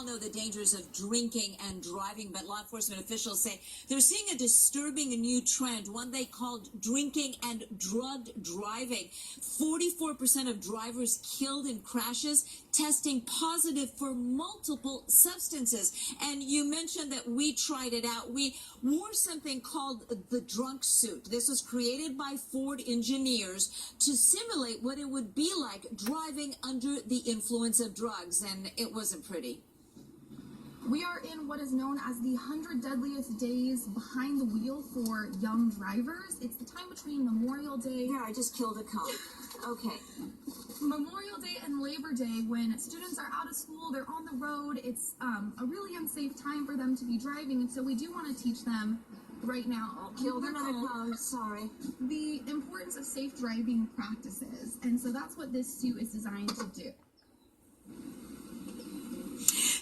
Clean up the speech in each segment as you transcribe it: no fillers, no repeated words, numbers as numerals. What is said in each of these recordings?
all know the dangers of drinking and driving, but law enforcement officials say they're seeing a disturbing new trend, one they called drinking and drugged driving. 44% of drivers killed in crashes testing positive for multiple substances. And you mentioned that we tried it out. We wore something called the drunk suit. This was created by Ford engineers to simulate what it would be like driving under the influence of drugs, and it wasn't pretty. We are in what is known as the 100 deadliest days behind the wheel for young drivers. It's the time between Memorial Day. Yeah, I just killed a cone. Okay. Memorial Day and Labor Day, when students are out of school, they're on the road. It's a really unsafe time for them to be driving, and so we do want to teach them right now. Killed another cone, sorry. The importance of safe driving practices, and so that's what this suit is designed to do.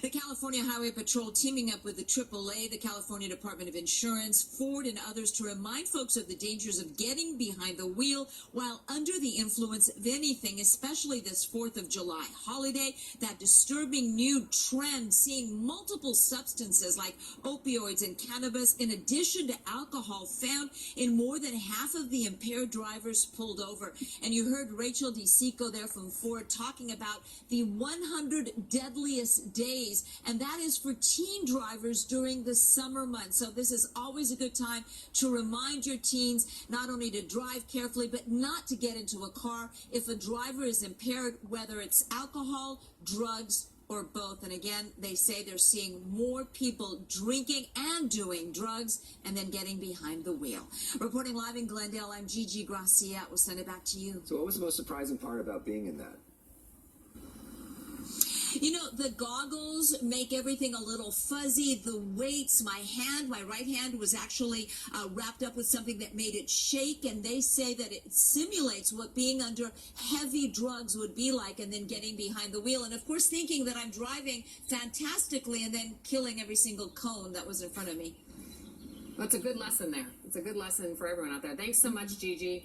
The California Highway Patrol teaming up with the AAA, the California Department of Insurance, Ford, and others to remind folks of the dangers of getting behind the wheel while under the influence of anything, especially this 4th of July holiday. That disturbing new trend, seeing multiple substances like opioids and cannabis, in addition to alcohol, found in more than half of the impaired drivers pulled over. And you heard Rachel DeSico there from Ford talking about the 100 deadliest days, and that is for teen drivers during the summer months. So this is always a good time to remind your teens not only to drive carefully, but not to get into a car if a driver is impaired, whether it's alcohol, drugs, or both. And again, they say they're seeing more people drinking and doing drugs and then getting behind the wheel. Reporting live in Glendale, I'm Gigi Gracia. We'll send it back to you. So what was the most surprising part about being in that? You know, the goggles make everything a little fuzzy. The weights, my right hand was actually wrapped up with something that made it shake, and they say that it simulates what being under heavy drugs would be like, and then getting behind the wheel. And of course, thinking that I'm driving fantastically and then killing every single cone that was in front of me. That's a good lesson there. It's a good lesson for everyone out there. Thanks so much, Gigi.